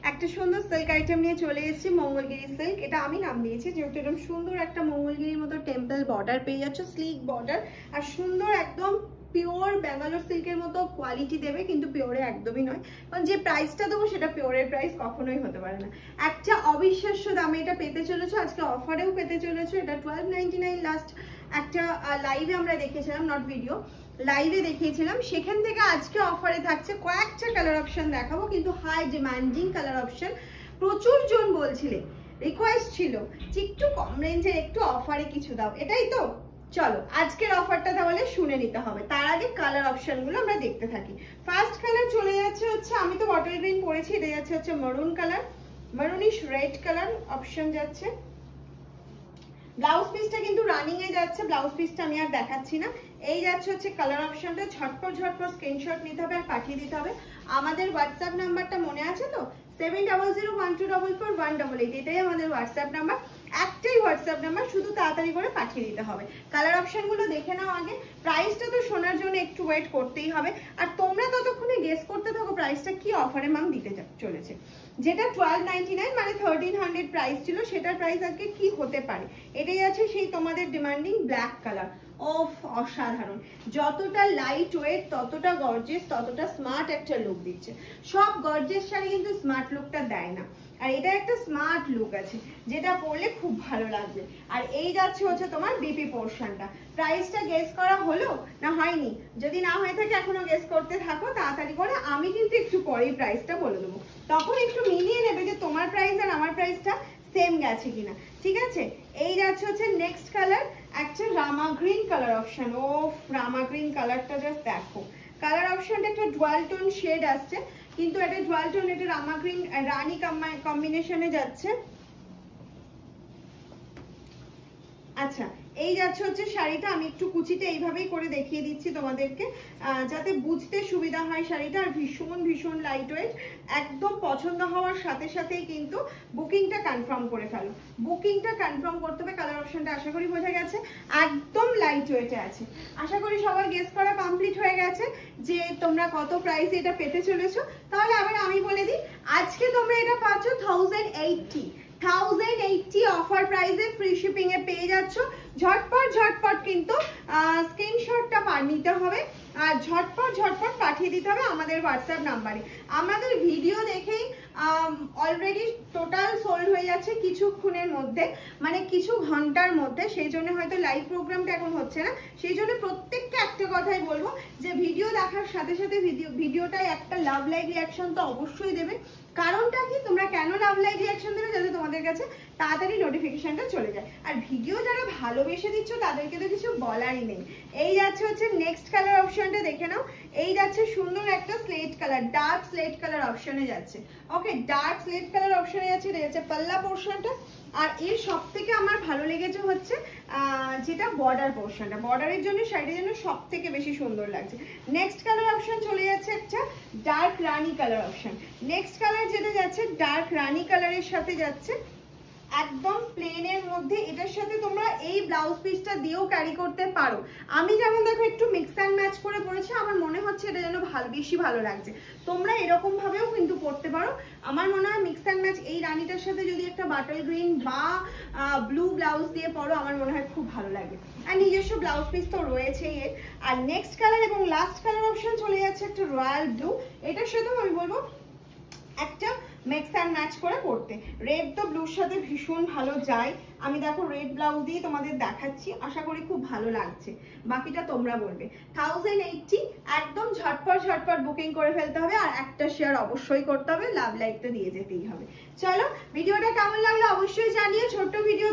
একটা সুন্দর silk item নিয়ে চলে এসেছি, মঙ্গলগিরি সিল্ক। এটা আমি নাম দিয়েছি যেহেতু এরকম সুন্দর একটা মঙ্গলগিরির মতো টেম্পল বর্ডার পেয়ে যাচ্ছ, স্লিক বর্ডার আর সুন্দর একদম পিওর ব্যাঙ্গালোর সিল্কের মতো কোয়ালিটি দেবে, কিন্তু পিওরে একদমই নয়, কারণ যে প্রাইসটা দেবো সেটা পিওরের প্রাইস কখনোই হতে পারে না। একটা অবিশ্বাস্য দামে এটা পেতে চলেছো, আজকে অফারেও পেতে চলেছো। এটা 1299 লাস্ট একটা লাইভে আমরা দেখেছিলাম, নট ভিডিও, লাইভে দেখিয়েছিলাম, সেখান থেকে আজকে অফারে থাকছে। কয়েকটা কালার অপশন দেখাবো, কিন্তু হাই ডিমান্ডিং কালার অপশন। প্রচুর জন বলছিলে, রিকোয়েস্ট ছিল যে একটু কম রেঞ্জের একটু অফারে কিছু দাও, এটাই তো। চলো আজকের অফারটা তাহলে শুনে নিতে হবে, তার আগে কালার অপশনগুলো আমরা দেখতে থাকি। ফার্স্ট কালার চলে যাচ্ছে হচ্ছে, আমি তো বটল গ্রিন পরেছি, এটা যাচ্ছে হচ্ছে maroon colour, maroonish red colour option যাচ্ছে। ব্লাউজ পিসটা কিন্তু রানিং এ যাচ্ছে, ব্লাউজ পিসটা আমি আর দেখাচ্ছি না। এই যাচ্ছে হচ্ছে কালার অপশনটা, ঝটপট ঝটপট স্ক্রিনশট নিতে হবে আর পাঠিয়ে দিতে হবে। আমাদের হোয়াটসঅ্যাপ নাম্বারটা মনে আছে তো, 7001244188, এটাই আমাদের হোয়াটসঅ্যাপ নাম্বার। একটাই হোয়াটসঅ্যাপ নাম্বার, শুধু তাড়াতাড়ি করে পাঠিয়ে দিতে হবে। কালার অপশনগুলো দেখে নাও আগে। প্রাইসটা তো শোনার জন্য একটু ওয়েট করতেই হবে, আর তোমরা ততক্ষণে গেস করতে থাকো প্রাইসটা কি অফারে ম্যাম দিতে চলেছে। যেটা 1299 মানে 1300 প্রাইস ছিল, সেটার প্রাইস আজকে কি হতে পারে। এটাই আছে সেই তোমাদের ডিমান্ডিং ব্ল্যাক কালার। ওফ, অসাধারণ! যতটা লাইট ওয়েট ততটা গর্জিয়াস, ততটা স্মার্ট একটা লুক দিচ্ছে। সব গর্জিয়াস শাড়ি কিন্তু স্মার্ট লুকটা দেয় না, আর এটা একটা স্মার্ট লুক আছে যেটা পরলে খুব ভালো লাগবে। আর এই যাচ্ছে হচ্ছে তোমার বিপি পোর্শনটা। প্রাইসটা গেস করা হলো না হয়নি? যদি না হয়ে থাকে এখনো গেস করতে থাকো তাড়াতাড়ি করে, আমি কিন্তু একটু পরেই প্রাইসটা বলে দেবো, তখন একটু মিলিয়ে নেবে যে তোমার প্রাইস আর আমার প্রাইসটা সেম গেছে কিনা, ঠিক আছে। এই যাচ্ছে হচ্ছে নেক্সট কালার, একটা রামা গ্রিন কালার অপশন। ও রামা গ্রিন কালারটা জাস্ট দেখো, কালার অপশনটা একটা ডুয়াল টোন শেড আসছে, কিন্তু এটা ডুয়াল টোন, এটা রামা গ্রিন রানী কম্বিনেশনে যাচ্ছে। আচ্ছা, এই যাচ্ছে হচ্ছে শাড়িটা, আমি একটু কুচিতে এইভাবেই করে দেখিয়ে দিচ্ছি তোমাদেরকে যাতে বুঝতে সুবিধা হয় শাড়িটা। আর ভীষণ ভীষণ লাইট ওয়েট, একদম পছন্দ হওয়ার সাথে সাথেই কিন্তু বুকিংটা কনফার্ম করে ফেলো। বুকিংটা কনফার্ম করতে হবে। কালার অপশনটা আশা করি বোঝা গেছে, একদম লাইট ওয়েটে আছে। আশা করি সবার গেস করা কমপ্লিট হয়ে গেছে যে তোমরা কত প্রাইসে এটা পেতে চলেছো। তাহলে আবার আমি বলে দিই, আজকে তোমরা এটা পাচ্ছ 1080 অফার প্রাইসে, ফ্রি শিপিং এ পেয়ে যাচ্ছ। ঝটপট ঝটপট কিন্তু স্ক্রিনশটটা নিতে হবে আর ঝটপট ঝটপট পাঠিয়ে দিতে হবে আমাদের হোয়াটসঅ্যাপ নাম্বারে। আমাদের ভিডিও দেখেই অলরেডি টোটাল সোল্ড হয়ে যাচ্ছে কিছুক্ষণের মধ্যে, মানে কিছু ঘন্টার মধ্যে। সেই জন্য হয়তো লাইভ প্রোগ্রামটা এখন হচ্ছে না, সেই জন্য প্রত্যেককে একটা কথাই বলবো যে ভিডিও দেখার সাথে সাথে ভিডিওটায় একটা লাভ লাইক রিয়াকশন তো অবশ্যই দেবে। কারণটা কি, তোমরা কেন লাভ লাইক রিয়াকশন দেবে? যাতে তোমাদের কাছে তাড়াতাড়ি নোটিফিকেশনটা চলে যায়। আর ভিডিও যারা ভালোবেসে দিচ্ছ তাদেরকে তো কিছু বলারই নেই। এই যাচ্ছে হচ্ছে নেক্সট কালার অপশনটা, দেখে নাও। এই যাচ্ছে সুন্দর একটা slate colour, dark slate colour অপশনে যাচ্ছে। ওকে, ডার্ক স্লেট কালার অপশনে যাচ্ছে। এটা যাচ্ছে পাল্লা পোর্শনটা। আর এর সব থেকে আমার ভালো লেগেছে হচ্ছে যেটা বর্ডার পোর্শনটা, বর্ডারের জন্য শাড়িটার জন্য সব থেকে বেশি সুন্দর লাগছে। নেক্সট কালার অপশন চলে যাচ্ছে একটা ডার্ক রানী কালার অপশন। নেক্সট কালার যেটা যাচ্ছে ডার্ক রানী কালারের সাথে যাচ্ছে একদম প্লেনের মধ্যে। এটার সাথে তোমরা এই ব্লাউজ পিসটা দিয়েও ক্যারি করতে পারো। আমি যেমন দেখো একটু মিক্স অ্যান্ড ম্যাচ করে পরেছি, আমার মনে হচ্ছে এটা যেন বেশি ভালো লাগছে। তোমরা এরকম ভাবেও কিন্তু পরতে পারো। আমার মনে হয় মিক্স অ্যান্ড ম্যাচ এই রানীটার সাথে যদি একটা বাটল গ্রিন বা ব্লু ব্লাউজ দিয়ে পরো, আমার মনে হয় খুব ভালো লাগে। আর নিজস্ব ব্লাউজ পিস তো রয়েছেই এর। আর নেক্সট কালার এবং লাস্ট কালার অপশন চলে যাচ্ছে একটা রয়্যাল ব্লু। এটার সাথেও আমি বলবো একটা মিক্স অ্যান্ড ম্যাচ করে পড়তে। রেড তো ব্লুর সাথে ভীষণ ভালো যায়। আমি দেখো রেড ব্লাউজ দিয়ে তোমাদের দেখাচ্ছি, আশা করি খুব ভালো লাগছে। বাকিটা তোমরা বলবে। 1080 একদম ঝটপট ঝটপট বুকিং করে ফেলতে হবে, আর একটা শেয়ার অবশ্যই করতে হবে, লাভ লাইকটা দিয়ে যেতেই হবে। চলো, ভিডিওটা কেমন লাগলো অবশ্যই জানিয়ে। ছোট্ট ভিডিও